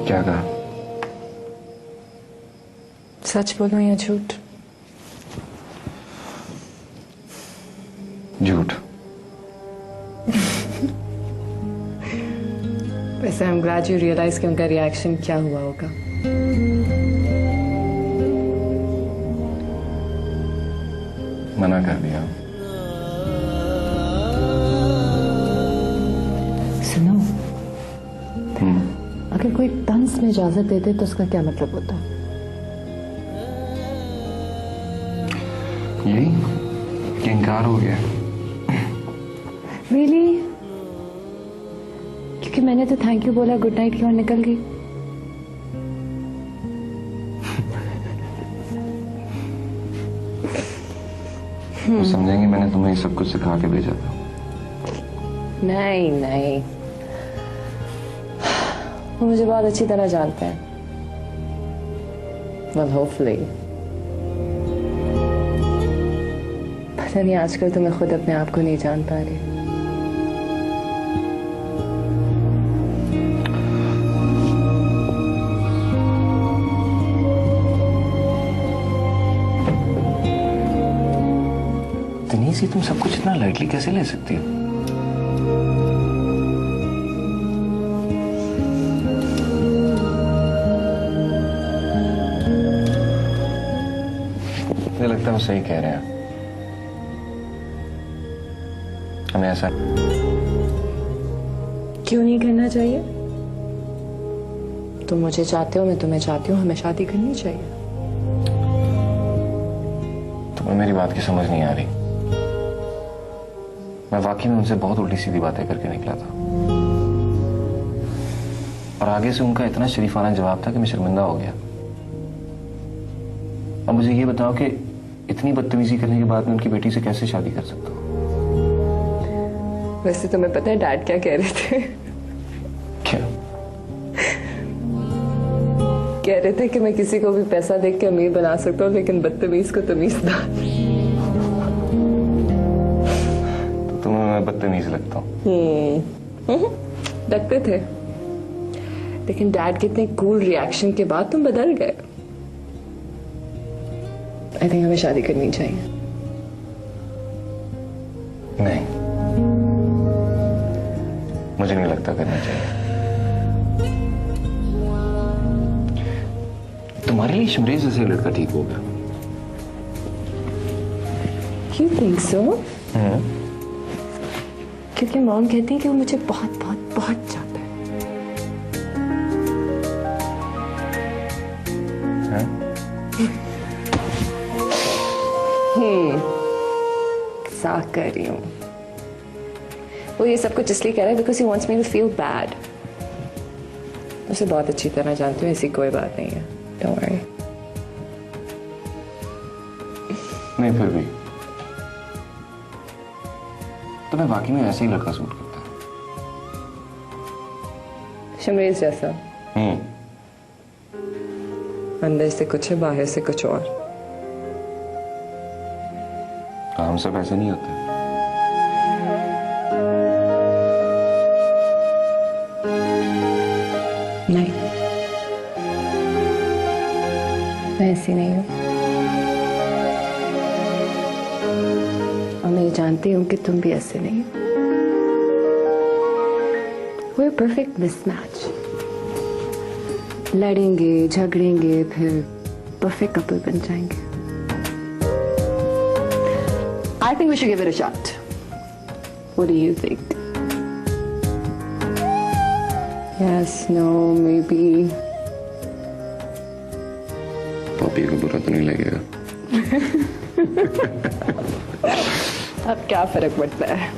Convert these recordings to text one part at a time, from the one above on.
क्या कहा? सच बोलो या झूठ? झूठ। वैसे I am glad you realize कि उनका रिएक्शन क्या हुआ होगा। मना कर दिया। सुनो, अगर कोई तंज में इजाजत देते तो उसका क्या मतलब होता? यही कि इनकार हो गया। Really? क्योंकि मैंने तो थैंक यू बोला, गुड नाइट की और निकल गई। तो समझेंगे मैंने तुम्हें सब कुछ सिखा के भेजा था। नहीं नहीं, वो मुझे बहुत अच्छी तरह जानते हैं। Well, hopefully. पता नहीं आजकल तो मैं खुद अपने आप को नहीं जान पा रही। तनीसी, तुम सब कुछ इतना लाइटली कैसे ले सकती हो? मुझे लगता है वो सही कह रहे हैं। हमें ऐसा क्यों नहीं करना चाहिए? तुम मुझे चाहते हो, मैं तुम्हें चाहती हूँ, हमें शादी करनी चाहिए। तुम्हें मेरी बात की समझ नहीं आ रही। मैं वाकई में उनसे बहुत उल्टी सीधी बातें करके निकला था और आगे से उनका इतना शरीफाना जवाब था कि मैं शर्मिंदा हो गया। अब मुझे ये बताओ कि इतनी बदतमीजी करने के बाद मैं उनकी बेटी से कैसे शादी कर सकता हूँ? वैसे तुम्हें पता है डैड क्या कह रहे थे? क्या? कह रहे थे कि मैं किसी को भी पैसा देख के अमीर बना सकता हूँ, लेकिन बदतमीज को तमीज ना। तो तुम्हें मैं बदतमीज लगता हूँ? लगते थे, लेकिन डैड के इतने कूल रिएक्शन के बाद तुम बदल गए। आई थिंक हमें शादी करनी चाहिए। नहीं, मुझे नहीं लगता करना चाहिए। तुम्हारे लिए शमरेज जैसे लड़का ठीक होगा। You think so? क्योंकि मॉम कहती है कि वो मुझे बहुत बहुत बहुत चाहता है। मजाक कर रही हूँ। वो ये सब कुछ इसलिए कह रहा है because he wants me to feel bad. उसे बहुत अच्छी तरह जानती हूँ, ऐसी कोई बात नहीं है। Don't worry. नहीं, फिर भी तुम्हें वाकई में ऐसे ही लड़का सूट करता है। शमरेज जैसा। अंदर से कुछ है, बाहर से कुछ और। हम सब ऐसे नहीं होते। नहीं, मैं ऐसी नहीं हूँ। और मैं ये जानती हूँ कि तुम भी ऐसे नहीं हो। We're a perfect mismatch. लड़ेंगे, झगड़ेंगे, फिर परफेक्ट कपल बन जाएंगे। I think we should give it a shot. What do you think? Yes, no, maybe. Poppy को बुरा तो नहीं लगेगा? अब क्या फर्क पड़ता है?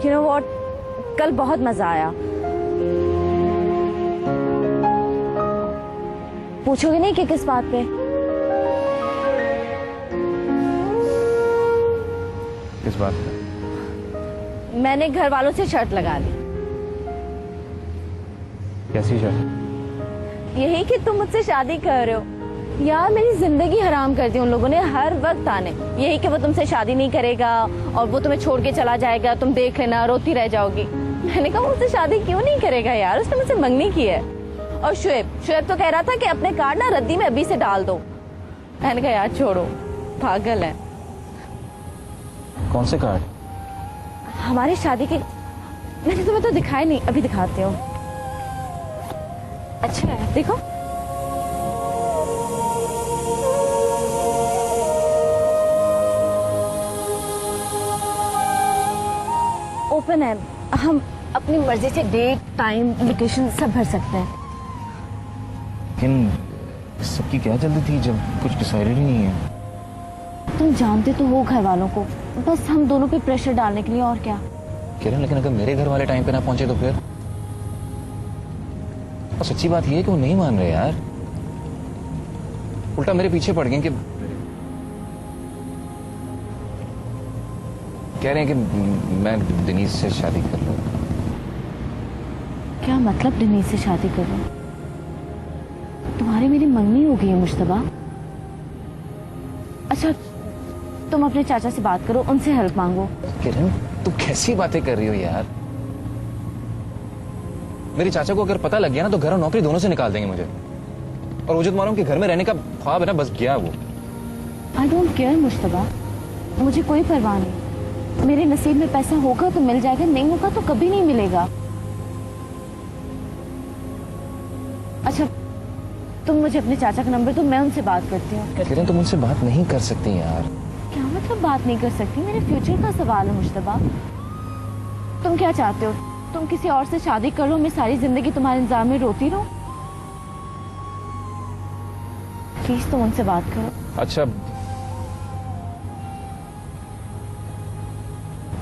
You know what? कल बहुत मजा आया। पूछोगे नहीं कि किस बात पे? किस बात पे? मैंने घर वालों से शर्त लगा ली। कैसी शर्त? यही कि तुम मुझसे शादी कर रहे हो। यार मेरी जिंदगी हराम कर दी उन लोगों ने हर वक्त आने। यही कि वो तुमसे शादी नहीं करेगा और वो तुम्हें छोड़ के चला जाएगा, तुम देख लेना, रोती रह जाओगी। मैंने कहा मुझसे शादी क्यों नहीं करेगा यार, उसने मुझसे मंगनी की है। और शुएब तो कह रहा था कि अपने कार्ड ना रद्दी में अभी से डाल दो। मैंने कहा यार छोड़ो, पागल है। कौन से कार्ड? हमारी शादी के मैंने तुम्हें तो दिखाए नहीं, अभी दिखाती हूँ। अच्छा है, देखो। ओपन है, हम अपनी मर्जी से डेट, टाइम, लोकेशन सब भर सकते हैं। लेकिन सबकी क्या जल्दी थी जब कुछ डिसाइडेड ही नहीं है। तुम जानते तो हो घर वालों को, बस हम दोनों पे प्रेशर डालने के लिए, और क्या। किरण, लेकिन अगर मेरे घर वाले टाइम पे ना पहुंचे तो फिर? और सच्ची बात ये है कि वो नहीं मान रहे यार, उल्टा मेरे पीछे पड़ गए कि कह रहे हैं कि मैं दिनीश से शादी कर लूं। क्या मतलब दिनीश से शादी करो? तुम्हारी मेरी मंगनी हो गई है मुश्तबा। अच्छा तुम अपने चाचा से बात करो, उनसे हेल्प मांगो। किरण तू कैसी बातें कर रही हो यार? मेरे चाचा को अगर पता लग गया ना तो घर और नौकरी दोनों से निकाल देंगे मुझे। और मुझे तो मालूम कि घर में रहने का ख्वाब है ना, बस गया वो। आई डोंट केयर मुश्तबा, मुझे कोई परवाह नहीं। मेरे नसीब में पैसा होगा तो मिल जाएगा, नहीं होगा तो कभी नहीं मिलेगा। अच्छा तुम मुझे अपने चाचा का नंबर दो, मैं उनसे बात करती हूँ। किरण तुम उनसे बात नहीं कर सकती यार। क्या मतलब बात नहीं कर सकती? मेरे फ्यूचर का सवाल है मुश्तबा। तुम क्या चाहते हो? तुम किसी और से शादी कर लो, मैं सारी जिंदगी तुम्हारे इंतजार में रोती रहूं? प्लीज तुम उनसे बात करो। अच्छा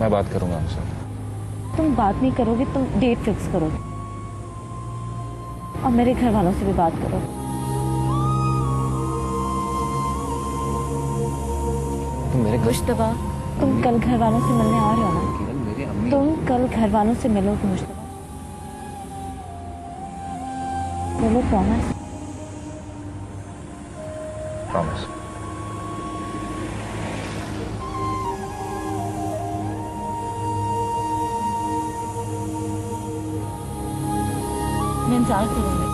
मैं बात करूंगा उनसे। तुम बात नहीं करोगे, तुम डेट फिक्स करोगे और मेरे घर वालों से भी बात करो। तुम मेरे मुश्तबा तुम कल घर वालों से मिलने आ रहे हो ना? किरण मेरी अम्मी। तुम कल घर वालों से मिलोगे मुश्तबा? बोलो प्रॉमिस। प्रॉमिस। मैं इंतजार करूंगी।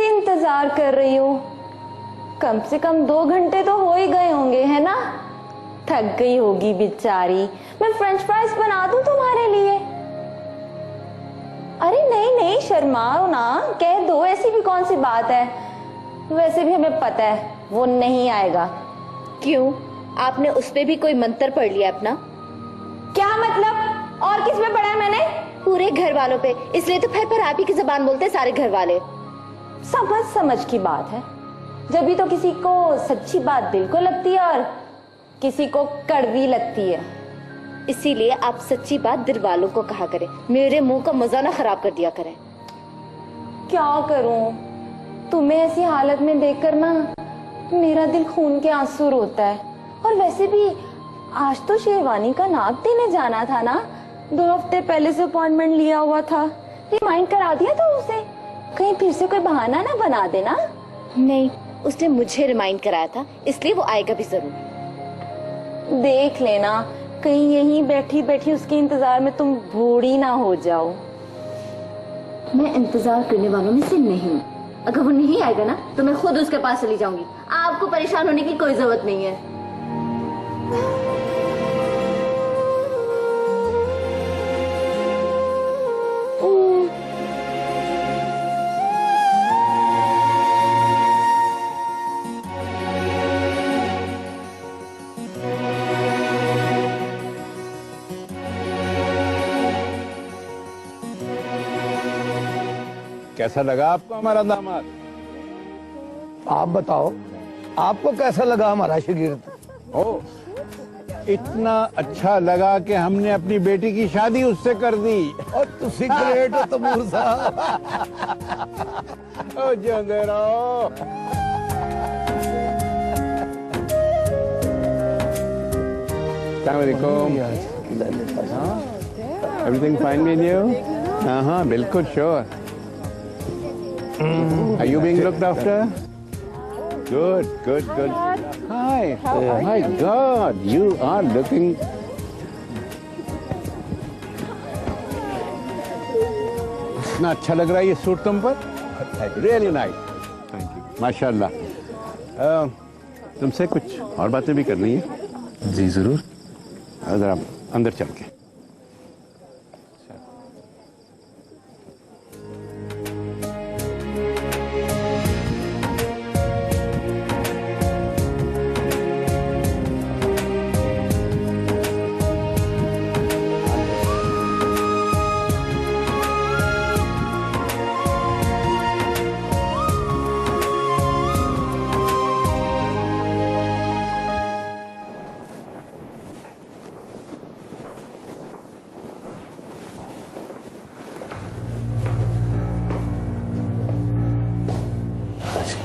इंतजार कर रही हूँ, कम से कम 2 घंटे तो हो ही गए होंगे, है ना? थक गई होगी बेचारी। मैं फ्रेंच फ्राइज बना दूं तुम्हारे लिए? अरे नहीं नहीं शर्माओ ना, कह दो, ऐसी भी कौन सी बात है। वैसे भी हमें पता है वो नहीं आएगा। क्यों? आपने उस पे भी कोई मंत्र पढ़ लिया अपना? क्या मतलब? और किस पे पढ़ा है मैंने? पूरे घर वालों पे, इसलिए तो फिर आप ही की जबान बोलते हैं सारे घर वाले। समझ समझ की बात है, जब भी तो किसी को सच्ची बात दिल को लगती है और किसी को कड़वी लगती है। इसीलिए आप सच्ची बात दिल वालों को कहा करें, मेरे मुंह का मजा ना खराब कर दिया करें। क्या करूं, तुम्हें ऐसी हालत में देखकर ना मेरा दिल खून के आंसू रोता है। और वैसे भी आज तो शेरवानी का नाप देने जाना था ना, 2 हफ्ते पहले से अपॉइंटमेंट लिया हुआ था। रिमाइंड करा दिया था उसे, कहीं फिर से कोई बहाना ना बना देना। नहीं, उसने मुझे रिमाइंड कराया था, इसलिए वो आएगा भी जरूर। देख लेना, कहीं यहीं बैठी बैठी उसके इंतजार में तुम बूढ़ी ना हो जाओ। मैं इंतजार करने वालों में से नहीं हूँ। अगर वो नहीं आएगा ना तो मैं खुद उसके पास चली जाऊंगी। आपको परेशान होने की कोई जरूरत नहीं है। कैसा लगा आपको हमारा दामाद? आप बताओ, आपको कैसा लगा हमारा शागिर्द? ओ, इतना अच्छा लगा कि हमने अपनी बेटी की शादी उससे कर दी। और तुसी ग्रेट हो तमूर साहब। ओ जिंदे रहो। अस्सलामुअलैकुम। Everything fine with you? हाँ, बिल्कुल sure. Are you being looked after? Good, good, good. Hi. Oh my God, you are looking. इतना अच्छा लग रहा है ये सूट तुम पर। Really nice. Thank you. माशाल्लाह। तुमसे कुछ और बातें भी करनी है। जी जरूर। जरा अंदर चल के।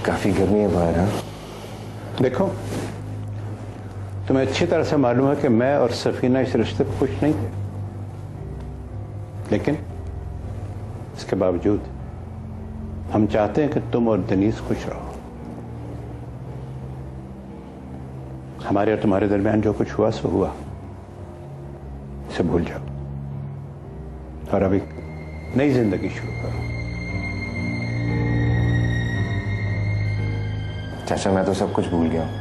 काफी गर्मी है बाहर। हाँ देखो, तुम्हें अच्छी तरह से मालूम है कि मैं और सफीना इस रिश्ते पर खुश नहीं थे, लेकिन इसके बावजूद हम चाहते हैं कि तुम और दनीस खुश रहो। हमारे और तुम्हारे दरमियान जो कुछ हुआ सो हुआ, इसे भूल जाओ और अब एक नई जिंदगी शुरू करो। चाचा, मैं तो सब कुछ भूल गया हूं।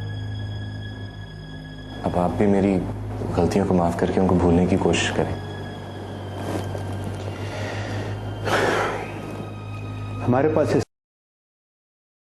अब आप भी मेरी गलतियों को माफ करके उनको भूलने की कोशिश करें। हमारे पास इस